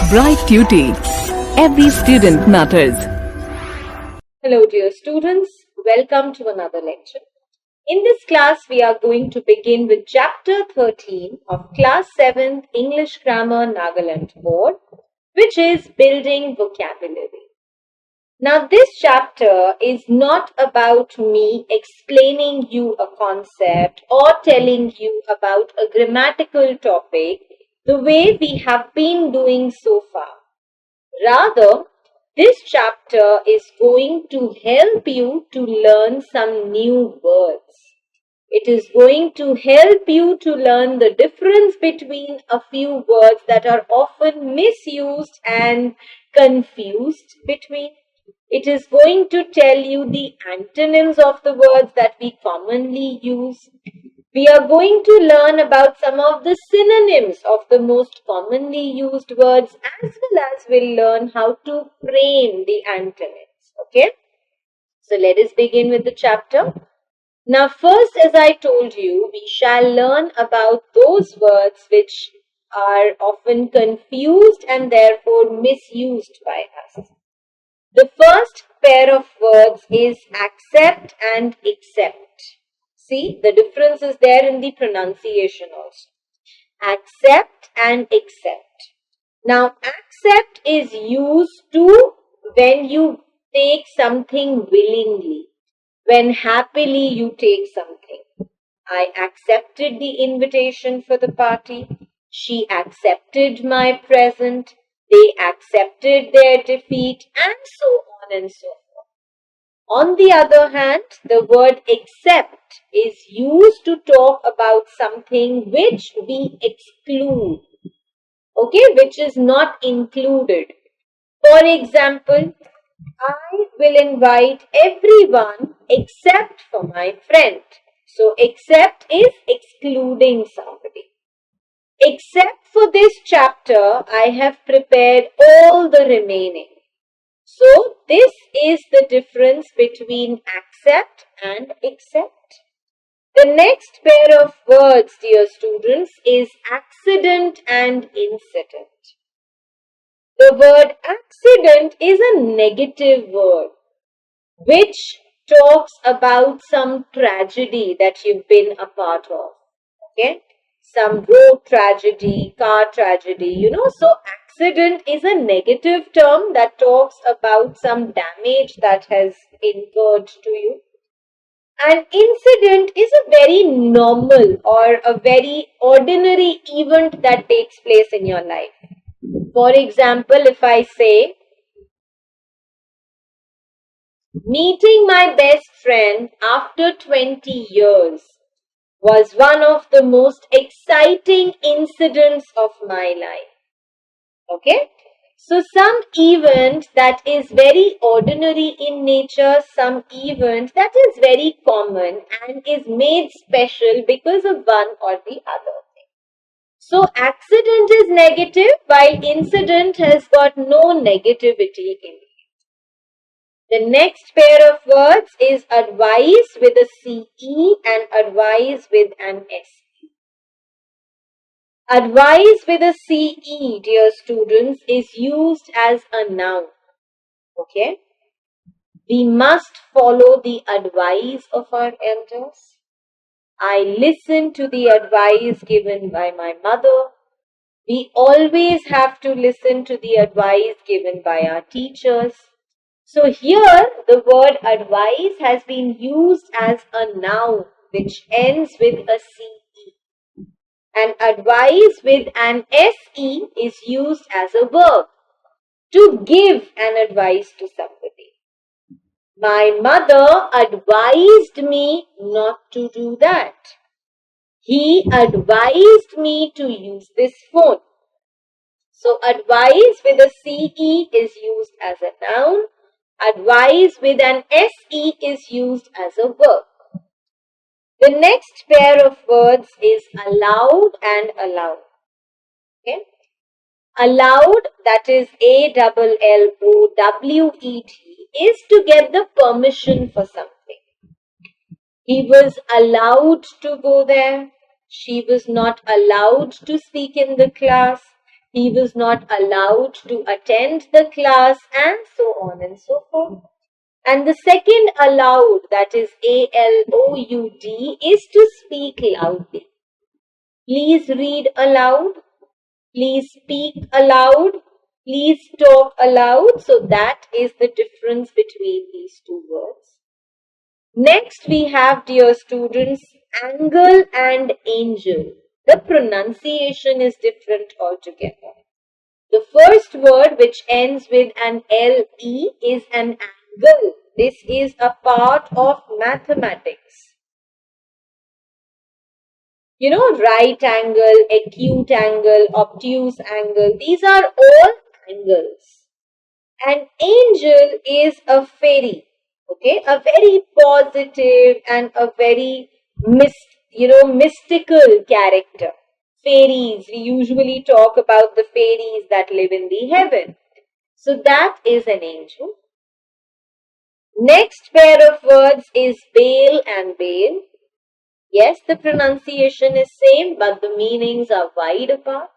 Bright Tuty. Every student matters. Hello dear students, welcome to another lecture. In this class we are going to begin with chapter 13 of class 7th English Grammar Nagaland Board, which is building vocabulary. Now this chapter is not about me explaining you a concept or telling you about a grammatical topic the way we have been doing so far. Rather, this chapter is going to help you to learn some new words. It is going to help you to learn the difference between a few words that are often misused and confused between. It is going to tell you the antonyms of the words that we commonly use. We are going to learn about some of the synonyms of the most commonly used words, as well as we'll learn how to frame the antonyms. Okay? So let us begin with the chapter. Now first, as I told you, we shall learn about those words which are often confused and therefore misused by us. The first pair of words is accept and accept. See, the difference is there in the pronunciation also. Accept and accept. Now, accept is used to when you take something willingly, when happily you take something. I accepted the invitation for the party. She accepted my present. They accepted their defeat, and so on and so forth. On the other hand, the word accept is used to talk about something which we exclude, okay, which is not included. For example, I will invite everyone except for my friend. So, except is excluding somebody. Except for this chapter, I have prepared all the remaining. So, this is the difference between accept and accept. The next pair of words, dear students, is accident and incident. The word accident is a negative word which talks about some tragedy that you've been a part of. Okay? Some road tragedy, car tragedy, so accident is a negative term that talks about some damage that has incurred to you. An incident is a very normal or a very ordinary event that takes place in your life. For example, if I say, meeting my best friend after 20 years was one of the most exciting incidents of my life. Okay? So some event that is very ordinary in nature, some event that is very common and is made special because of one or the other thing. So accident is negative while incident has got no negativity in it. The next pair of words is advise with a CE and advise with an SE. Advise with a CE, dear students, is used as a noun. Okay? We must follow the advice of our elders. I listen to the advice given by my mother. We always have to listen to the advice given by our teachers. So here the word advise has been used as a noun which ends with a CE. And advise with an SE is used as a verb to give an advice to somebody. My mother advised me not to do that. He advised me to use this phone. So advise with a CE is used as a noun. Advise with an SE is used as a verb. The next pair of words is allowed and allowed. Okay? Allowed, that is ALLOWED, is to get the permission for something. He was allowed to go there. She was not allowed to speak in the class. he was not allowed to attend the class, and so on and so forth. And the second allowed, that is ALOUD, is to speak loudly. Please read aloud. Please speak aloud. Please talk aloud. So that is the difference between these two words. Next we have, dear students, angle and angel. The pronunciation is different altogether. The first word, which ends with an LE, is an angle. This is a part of mathematics. You know, right angle, acute angle, obtuse angle, these are all angles. An angel is a fairy, okay, a very positive and a very mystical character. Fairies, we usually talk about the fairies that live in the heaven. So that is an angel. Next pair of words is bail and bail. Yes, the pronunciation is same, but the meanings are wide apart.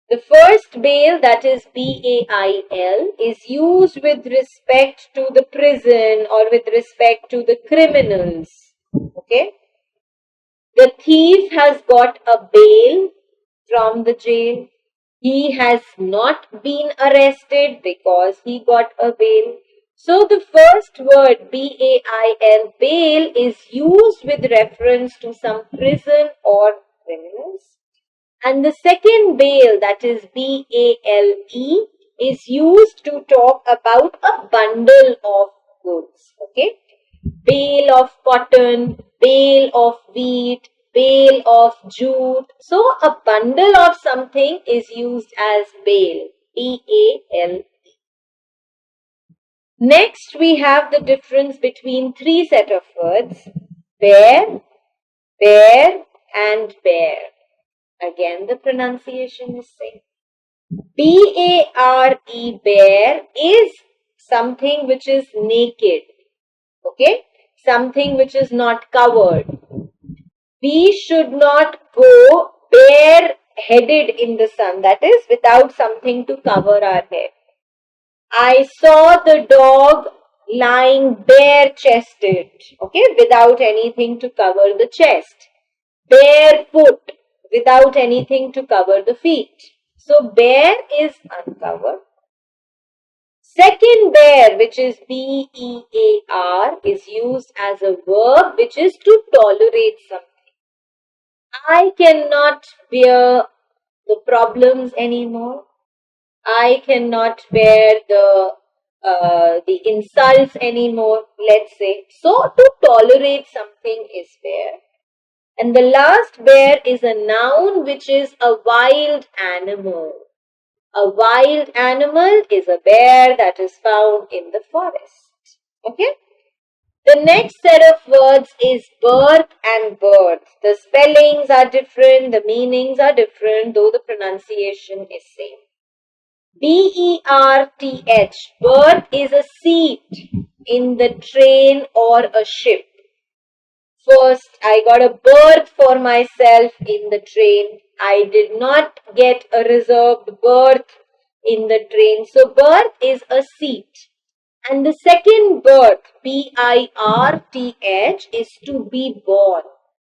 The first bail, that is BAIL, is used with respect to the prison or with respect to the criminals. Okay? The thief has got a bail from the jail. He has not been arrested because he got a bail. So the first word, BAIL, bail, is used with reference to some prison or criminals. And the second bail, that is BALE, is used to talk about a bundle of goods. Okay? Bale of cotton, bale of wheat, bale of jute. So a bundle of something is used as bale, BALE. Next, we have the difference between three set of words, bear, bear, and bear. Again, the pronunciation is same. BARE, bear, is something which is naked. Okay? Something which is not covered. We should not go bare-headed in the sun. That is, without something to cover our head. I saw the dog lying bare-chested, okay, without anything to cover the chest. Barefoot, without anything to cover the feet. So, bare is uncovered. Second bear, which is BEAR, is used as a verb which is to tolerate something. I cannot bear the problems anymore. I cannot bear the insults anymore, let's say. So, to tolerate something is bear. And the last bear is a noun which is a wild animal. A wild animal is a bear that is found in the forest. Okay? The next set of words is birth and birth. The spellings are different, the meanings are different, though the pronunciation is same. BERTH, birth is a seat in the train or a ship. First, I got a berth for myself in the train. I did not get a reserved berth in the train. So, berth is a seat. And the second birth, BIRTH, is to be born.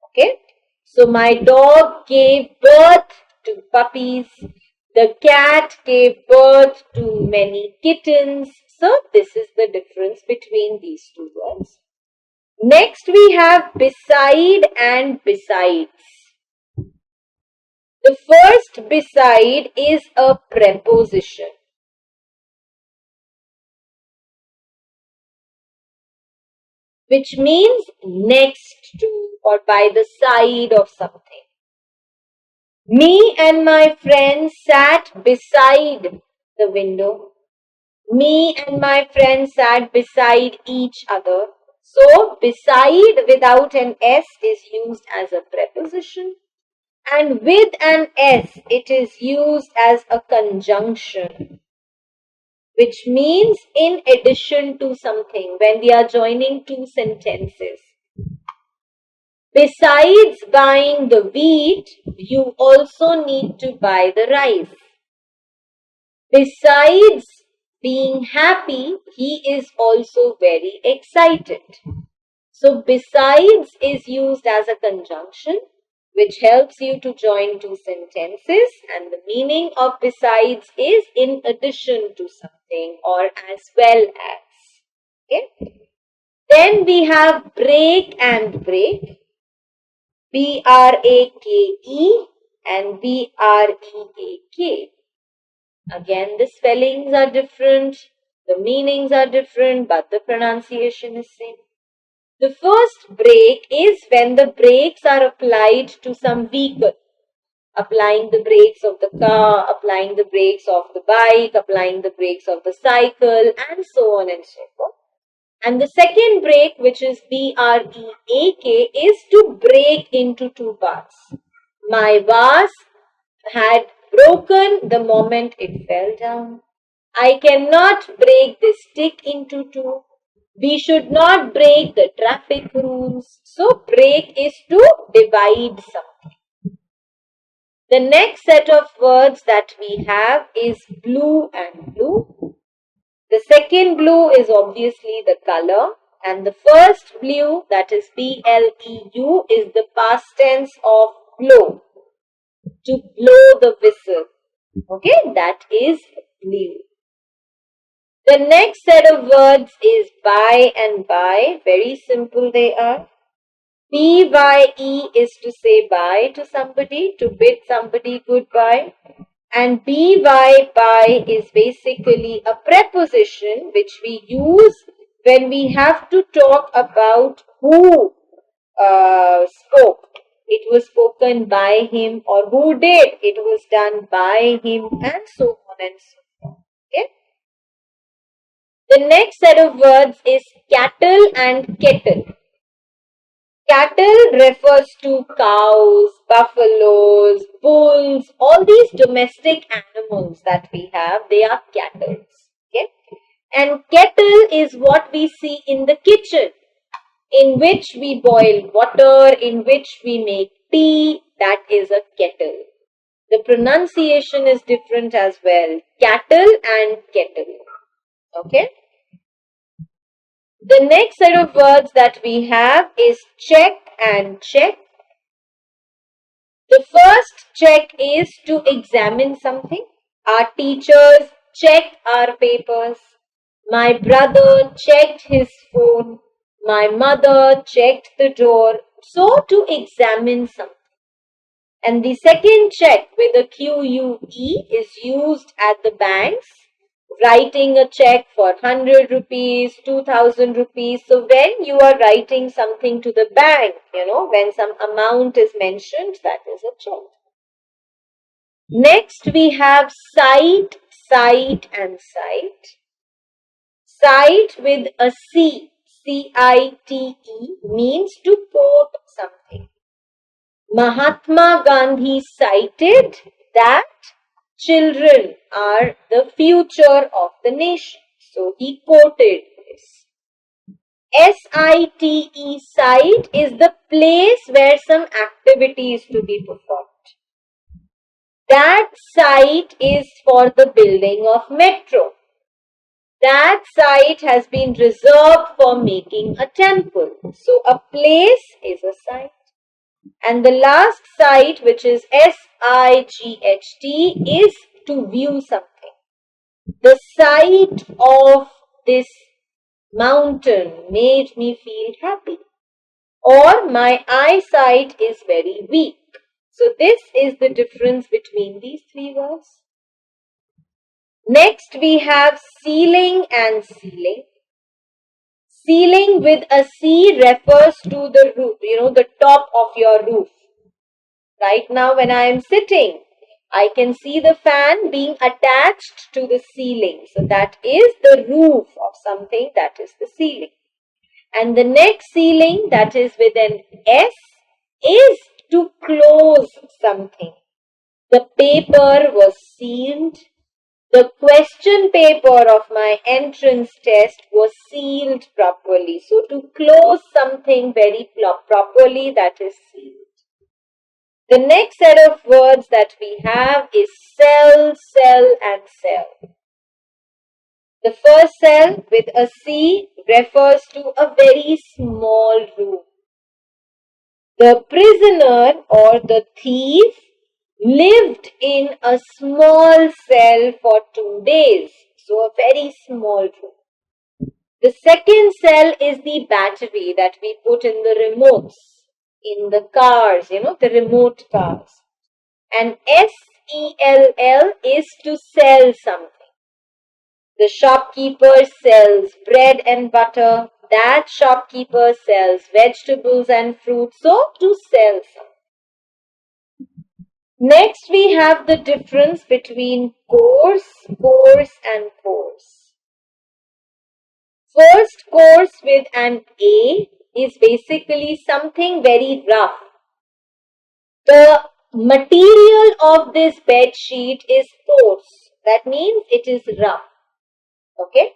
Okay? So, my dog gave birth to puppies. The cat gave birth to many kittens. So, this is the difference between these two words. Next, we have beside and besides. The first beside is a preposition, which means next to or by the side of something. Me and my friend sat beside the window. Me and my friend sat beside each other. So, beside without an S is used as a preposition, and with an S it is used as a conjunction, which means in addition to something when we are joining two sentences. Besides buying the wheat, you also need to buy the rice. Besides being happy, he is also very excited. So besides is used as a conjunction which helps you to join two sentences, and the meaning of besides is in addition to something or as well as. Okay? Then we have break and break. B-R-A-K-E and B-R-E-A-K. Again, the spellings are different, the meanings are different, but the pronunciation is same. The first brake is when the brakes are applied to some vehicle. Applying the brakes of the car, applying the brakes of the bike, applying the brakes of the cycle, and so on and so forth. And the second brake, which is B-R-E-A-K, is to break into two parts. My vase had broken the moment it fell down. I cannot break this stick into two. We should not break the traffic rules. So break is to divide something. The next set of words that we have is blue and blue. The second blue is obviously the color, and the first blue, that is B-L-E-U, is the past tense of blow. To blow the whistle. Okay, that is blue. The next set of words is bye and bye. Very simple they are. B-Y-E is to say bye to somebody, to bid somebody goodbye. And by is basically a preposition which we use when we have to talk about who spoke. It was spoken by him, or who did. It was done by him, and so on and so forth. Okay? The next set of words is cattle and kettle. Cattle refers to cows, buffaloes, bulls, all these domestic animals that we have, they are cattle. Okay? And kettle is what we see in the kitchen, in which we boil water, in which we make tea, that is a kettle. The pronunciation is different as well. Cattle and kettle. Okay? The next set of words that we have is check and check. The first check is to examine something. Our teachers checked our papers. My brother checked his phone. My mother checked the door. So to examine something. And the second check with a QUE is used at the banks. Writing a check for 100 rupees, 2000 rupees. So when you are writing something to the bank, when some amount is mentioned, that is a check. Next we have cite, cite and cite. Cite with a C, C-I-T-E, means to quote something. Mahatma Gandhi cited that children are the future of the nation. So he quoted this. S-I-T-E, site, is the place where some activity is to be performed. That site is for the building of metro. That site has been reserved for making a temple. So a place is a site. And the last site, which is S-I-G-H-T, is to view something. The sight of this mountain made me feel happy. Or my eyesight is very weak. So this is the difference between these three words. Next we have ceiling and ceiling. Ceiling with a C refers to the roof, the top of your roof. Right now when I am sitting, I can see the fan being attached to the ceiling. So that is the roof of something, that is the ceiling. And the next ceiling, that is with an S, is to close something. The paper was sealed. The question paper of my entrance test was sealed properly. So to close something very properly, that is sealed. The next set of words that we have is cell, cell and cell. The first cell with a C refers to a very small room. The prisoner or the thief lived in a small cell for 2 days. So a very small room. The second cell is the battery that we put in the remotes, in the cars, the remote cars. And SELL is to sell something. The shopkeeper sells bread and butter. That shopkeeper sells vegetables and fruit. So, to sell something. Next, we have the difference between coarse, coarse and coarse. First, coarse with an A is basically something very rough. The material of this bed sheet is coarse. That means it is rough. Okay.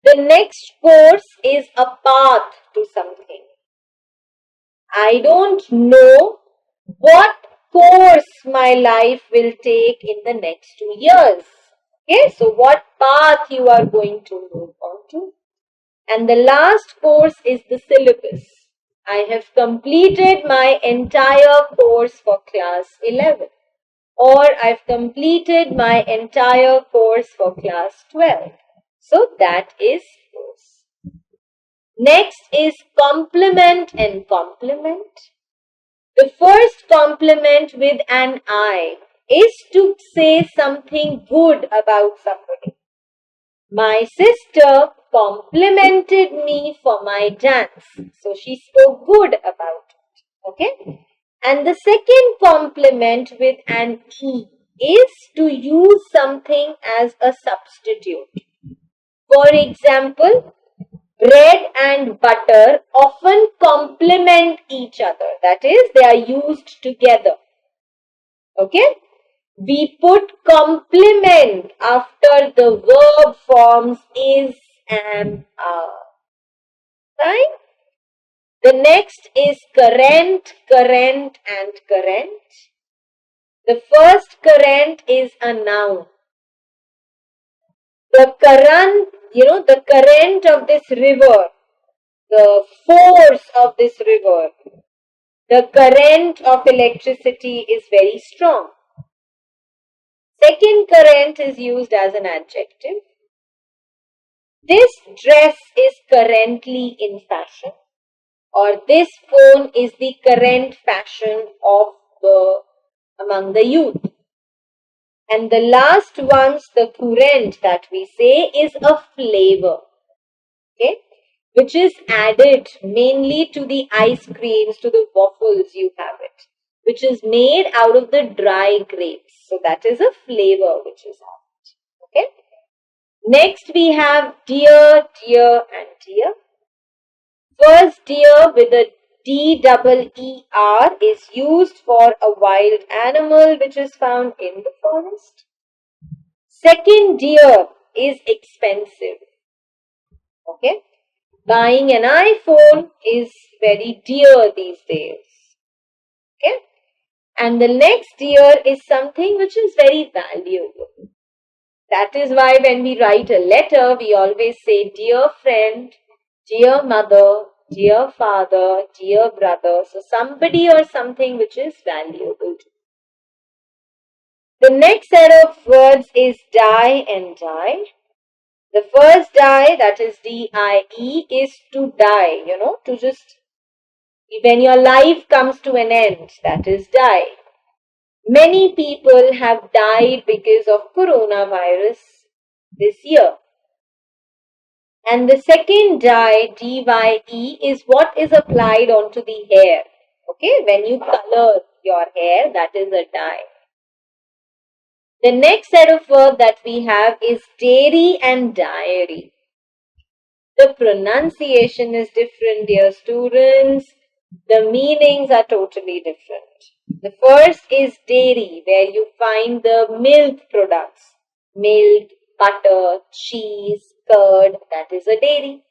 The next course is a path to something. I don't know what course my life will take in the next 2 years. Okay, so what path you are going to move on to. And the last course is the syllabus. I have completed my entire course for class 11. Or I've completed my entire course for class 12. So that is course. Next is complement and complement. The first complement with an I is to say something good about somebody. My sister complimented me for my dance. So she spoke good about it. Okay? And the second complement with an E is to use something as a substitute. For example, bread and butter often complement each other. That is, they are used together. Okay? We put complement after the verb forms is, am, are. Right? The next is current, current and current. The first current is a noun. The current of this river, the force of this river, the current of electricity is very strong. Second current is used as an adjective. This dress is currently in fashion, or this phone is the current fashion of among the youth. And the last ones, the current that we say is a flavor, okay, which is added mainly to the ice creams, to the waffles you have it, which is made out of the dry grapes. So that is a flavor which is added, okay. Next we have dear, dear and dear. First, deer with a D-double-E-R is used for a wild animal which is found in the forest. Second, deer is expensive. Okay. Buying an iPhone is very dear these days. Okay. And the next dear is something which is very valuable. That is why when we write a letter, we always say, dear friend, dear mother, dear father, dear brother. So somebody or something which is valuable to you. The next set of words is die and die. The first die, that is D-I-E, is to die, to just, when your life comes to an end, that is die. Many people have died because of coronavirus this year. And the second dye, D-Y-E, is what is applied onto the hair. Okay, when you color your hair, that is a dye. The next set of words that we have is dairy and diary. The pronunciation is different, dear students. The meanings are totally different. The first is dairy, where you find the milk products. Milk, butter, cheese, curd, that is a dairy.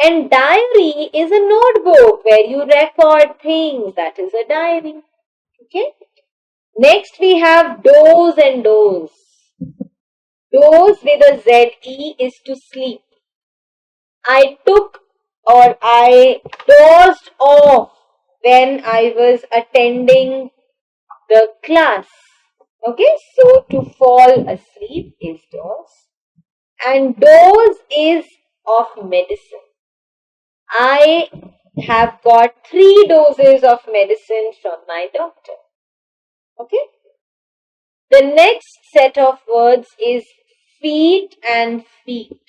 And diary is a notebook where you record things, that is a diary. Okay. Next we have doze and doze. Doze with a Z-E is to sleep. I took or I dozed off when I was attending the class. Okay, so to fall asleep is doze. And dose is of medicine. I have got 3 doses of medicine from my doctor. Okay. The next set of words is feet and feet.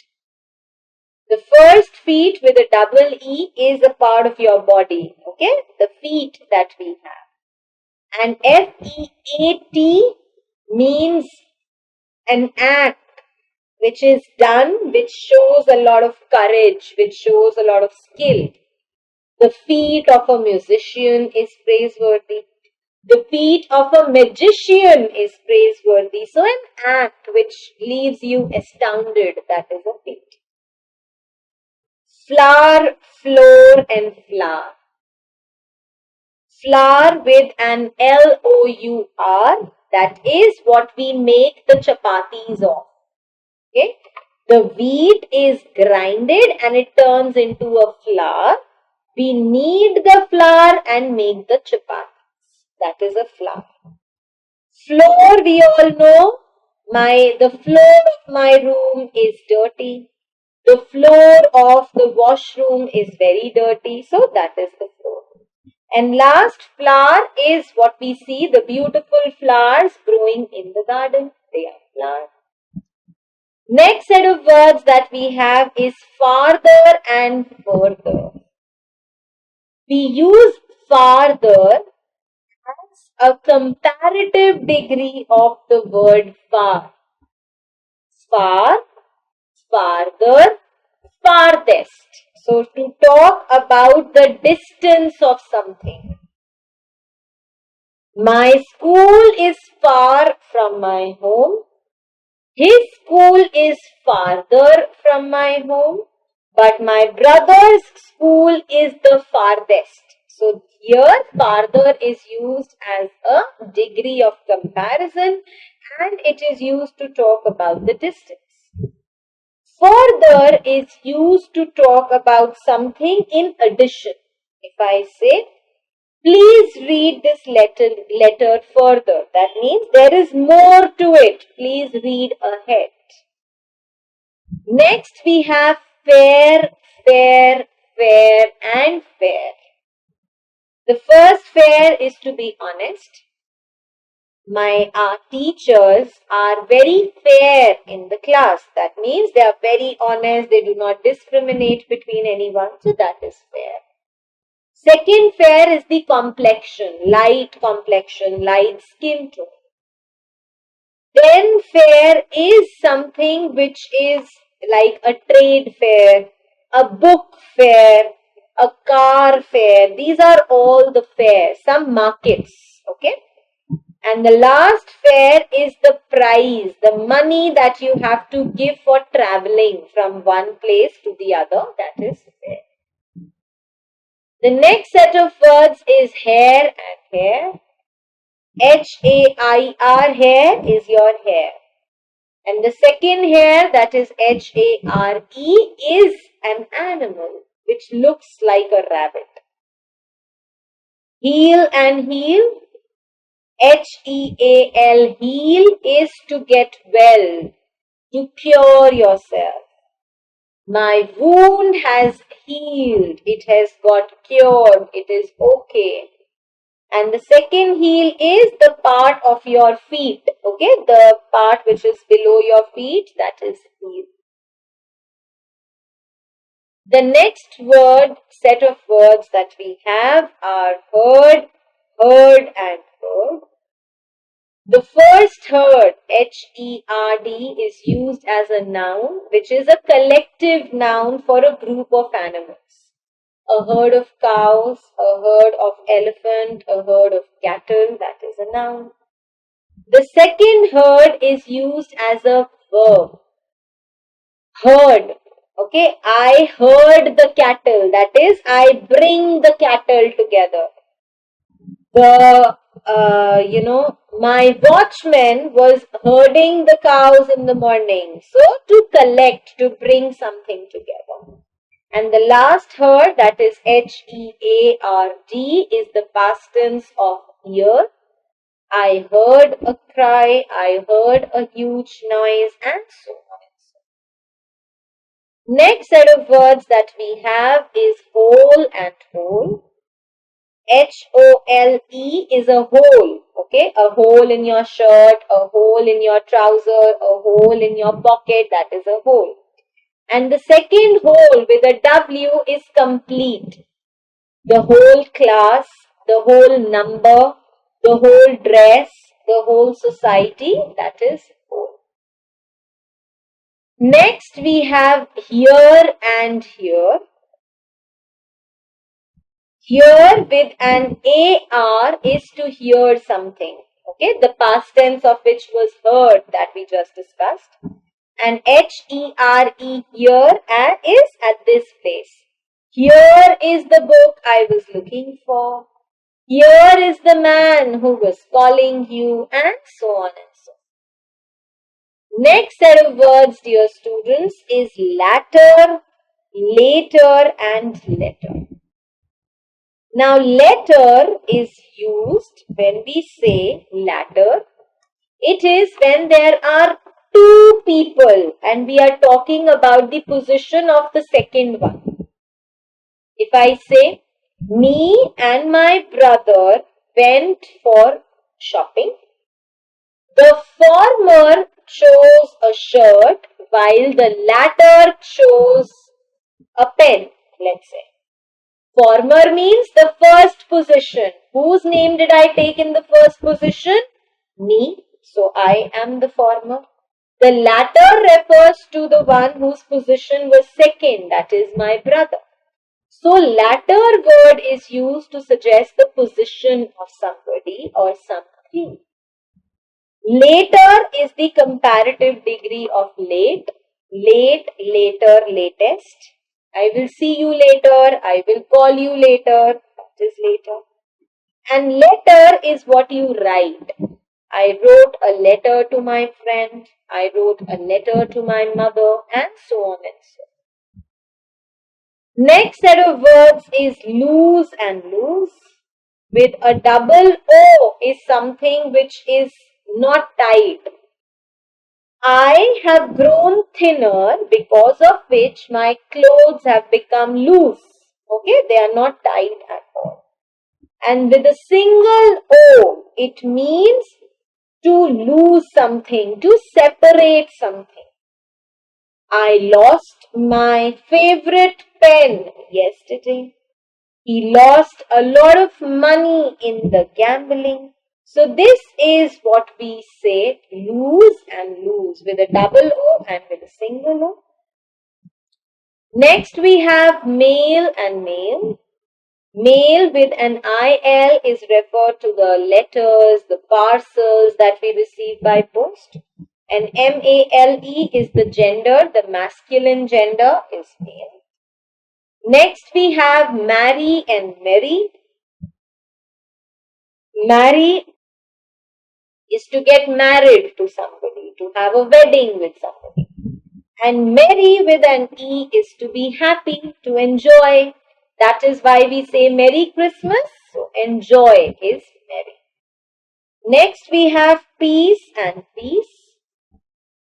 The first feet with a double E is a part of your body. Okay. The feet that we have. And F-E-A-T means an act which is done, which shows a lot of courage, which shows a lot of skill. The feat of a musician is praiseworthy. The feat of a magician is praiseworthy. So an act which leaves you astounded, that is a feat. Flour, floor and flour. Flour with an L-O-U-R, that is what we make the chapatis of. Okay? The wheat is grinded and it turns into a flour. We knead the flour and make the chapatis. That is a flour. Floor, we all know, the floor of my room is dirty. The floor of the washroom is very dirty. So that is the floor. And last, flower is what we see, the beautiful flowers growing in the garden. They are flowers. Next set of words that we have is farther and further. We use farther as a comparative degree of the word far. Far, farther, farthest. So to talk about the distance of something. My school is far from my home. His school is farther from my home, but my brother's school is the farthest. So here farther is used as a degree of comparison and it is used to talk about the distance. Further is used to talk about something in addition. If I say, please read this letter further. That means there is more to it. Please read ahead. Next we have fair, fair, fair and fair. The first fair is to be honest. Our teachers are very fair in the class. That means they are very honest. They do not discriminate between anyone. So that is fair. Second fair is the complexion, light skin tone. Then fair is something which is like a trade fair, a book fair, a car fair. These are all the fairs, some markets, okay? And the last fair is the price, the money that you have to give for traveling from one place to the other. That is fair. The next set of words is hair and hair. H-A-I-R, hair is your hair. And the second hair, that is H-A-R-E, is an animal which looks like a rabbit. Heal and heal. H-E-A-L, heal is to get well, to cure yourself. My wound has healed, it has got cured, it is okay. And the second heel is the part of your feet, okay, the part which is below your feet, that is heel. The next set of words that we have are heard, heard and heard. The first heard, H-E-R-D, is used as a noun, which is a collective noun for a group of animals. A herd of cows, a herd of elephant, a herd of cattle, that is a noun. The second herd is used as a verb. Herd, okay, I herd the cattle, that is, I bring the cattle together. The my watchman was herding the cows in the morning. So to collect, to bring something together. And the last herd, that is H-E-A-R-D, is the past tense of hear. I heard a cry, I heard a huge noise, and so on and so on. Next set of words that we have is hole and hole. H-O-L-E is a hole, okay? A hole in your shirt, a hole in your trouser, a hole in your pocket, that is a hole. And the second hole with a W is complete. The whole class, the whole number, the whole dress, the whole society, that is whole. Next we have here and here. Here with an AR is to hear something. Okay, the past tense of which was heard that we just discussed. And HERE here and is at this place. Here is the book I was looking for. Here is the man who was calling you, and so on and so on. Next set of words, dear students, is latter, later, and letter. Now, letter is used when we say latter. It is when there are two people and we are talking about the position of the second one. If I say, me and my brother went for shopping, the former chose a shirt while the latter chose a pen, let's say. Former means the first position. Whose name did I take in the first position? Me. So I am the former. The latter refers to the one whose position was second, that is my brother. So latter word is used to suggest the position of somebody or something. Later is the comparative degree of late. Late, later, latest. I will see you later. I will call you later. That is later. And letter is what you write. I wrote a letter to my friend. I wrote a letter to my mother, and so on and so on. Next set of words is loose and loose. With a double O is something which is not tight. I have grown thinner because of which my clothes have become loose. Okay, they are not tight at all. And with a single O, it means to lose something, to separate something. I lost my favorite pen yesterday. He lost a lot of money in the gambling. So this is what we say lose and lose with a double O and with a single O. Next we have mail and mail. Mail with an IL is referred to the letters, the parcels that we receive by post. And MALE is the gender, the masculine gender is male. Next we have marry and marry. Marry is to get married to somebody, to have a wedding with somebody. And merry with an E is to be happy, to enjoy. That is why we say Merry Christmas. So enjoy is merry. Next we have peace and peace.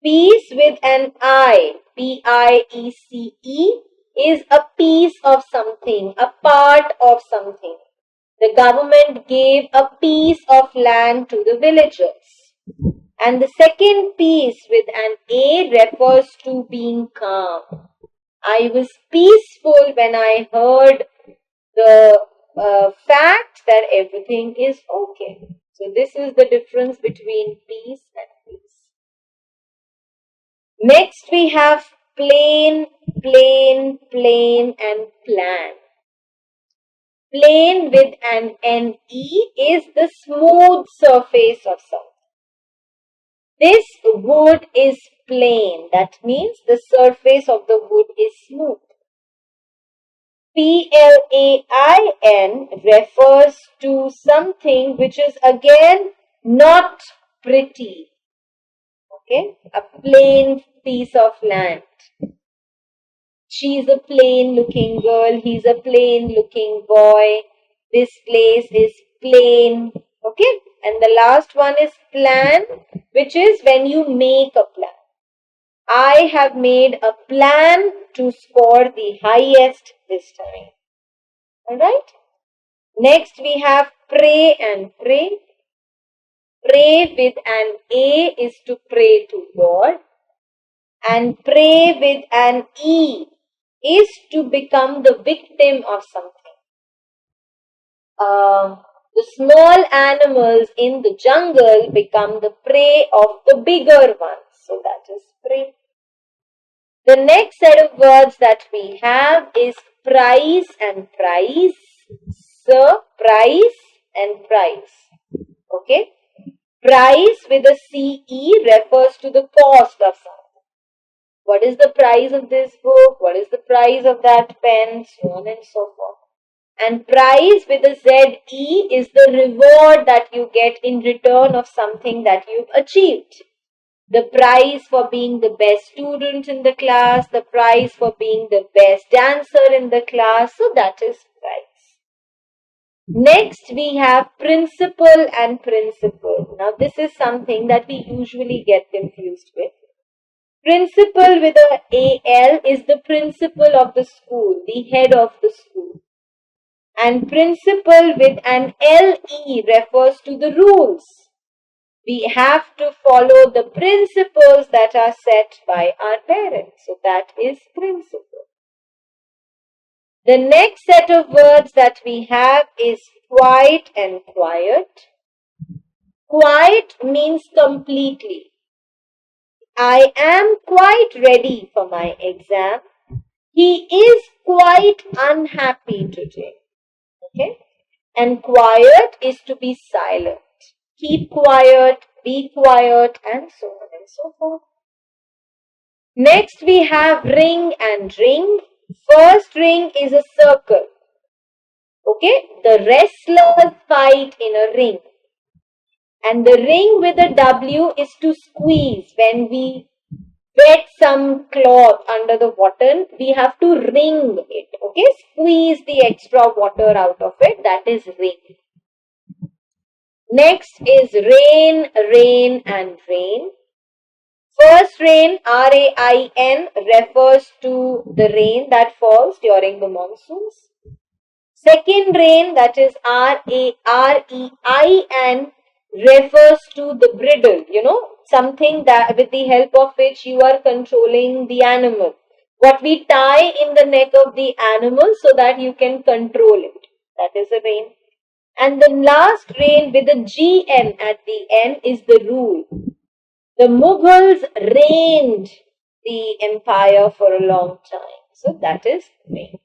Peace with an I, P-I-E-C-E, is a piece of something, a part of something. The government gave a piece of land to the villagers. And the second piece with an A refers to being calm. I was peaceful when I heard the fact that everything is okay. So this is the difference between peace and peace. Next we have plain, plain, plain and plan. Plain with an N-E is the smooth surface of something. This wood is plain. That means the surface of the wood is smooth. PLAIN refers to something which is again not pretty. Okay, a plain piece of land. She's a plain looking girl, he's a plain looking boy. This place is plain. Okay, and the last one is plan, which is when you make a plan. I have made a plan to score the highest this time. Alright? Next we have pray and pray. Pray with an A is to pray to God. And pray with an E is to become the victim of something. The small animals in the jungle become the prey of the bigger ones. So that is prey. The next set of words that we have is price and price. Surprise and price. Okay. Price with a CE refers to the cost of something. What is the price of this book? What is the price of that pen? So on and so forth. And prize with a ZE is the reward that you get in return of something that you've achieved. The prize for being the best student in the class, the prize for being the best dancer in the class. So that is prize. Next we have principal and principal. Now this is something that we usually get confused with. Principal with a AL is the principal of the school, the head of the school. And principal with an LE refers to the rules. We have to follow the principles that are set by our parents. So that is principal. The next set of words that we have is quite and quiet. Quiet means completely. I am quite ready for my exam. He is quite unhappy today. Okay? And quiet is to be silent. Keep quiet, be quiet, and so on and so forth. Next we have ring and ring. First ring is a circle. Okay? The wrestlers fight in a ring. And the ring with a W is to squeeze. When we wet some cloth under the water, we have to wring it. Okay? Squeeze the extra water out of it. That is ring. Next is rain, rain and rain. First rain, RAIN, refers to the rain that falls during the monsoons. Second rain, that is RAREIN, refers to the bridle, something that with the help of which you are controlling the animal. What we tie in the neck of the animal so that you can control it. That is a rein. And the last rein with a GN at the end is the rule. The Mughals reigned the empire for a long time. So that is reign.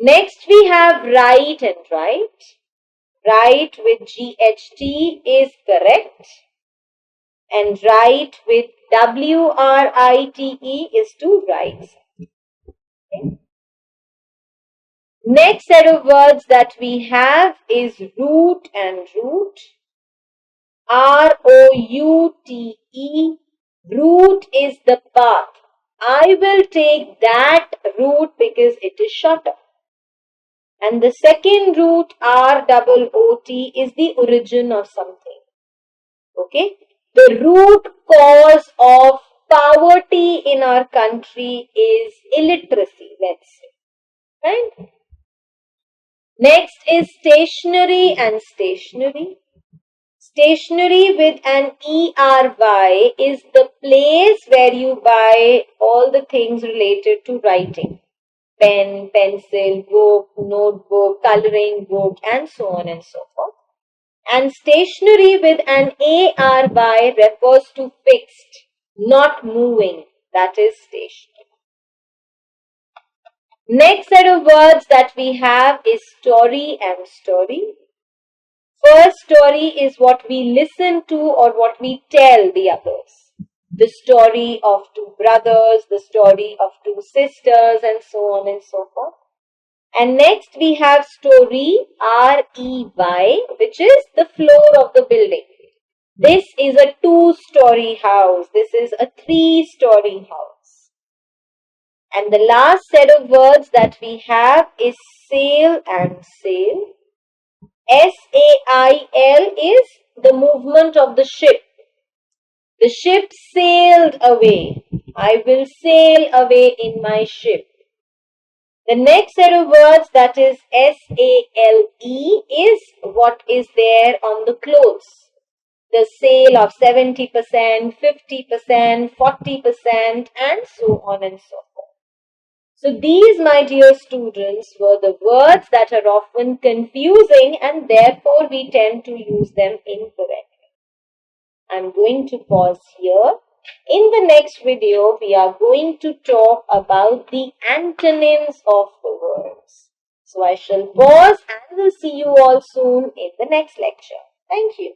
Next we have right and right. Right with GHT is correct. And right with WRITE is to right. Okay. Next set of words that we have is route and route. ROUTE. Route is the path. I will take that route because it is shorter. And the second root, ROOT, is the origin of something. Okay? The root cause of poverty in our country is illiteracy, let's say. Right? Next is stationery and stationery. Stationery with an ERY is the place where you buy all the things related to writing. Pen, pencil, book, notebook, coloring book, and so on and so forth. And stationery with an ARY refers to fixed, not moving. That is stationery. Next set of words that we have is story and story. First story is what we listen to or what we tell the others. The story of two brothers, the story of two sisters, and so on and so forth. And next we have story REY, which is the floor of the building. This is a 2-story house. This is a 3-story house. And the last set of words that we have is sail and sail. SAIL is the movement of the ship. The ship sailed away. I will sail away in my ship. The next set of words, that is SALE, is what is there on the clothes. The sale of 70%, 50%, 40%, and so on and so forth. So these, my dear students, were the words that are often confusing and therefore we tend to use them incorrectly. I'm going to pause here. In the next video, we are going to talk about the antonyms of the words. So I shall pause and will see you all soon in the next lecture. Thank you.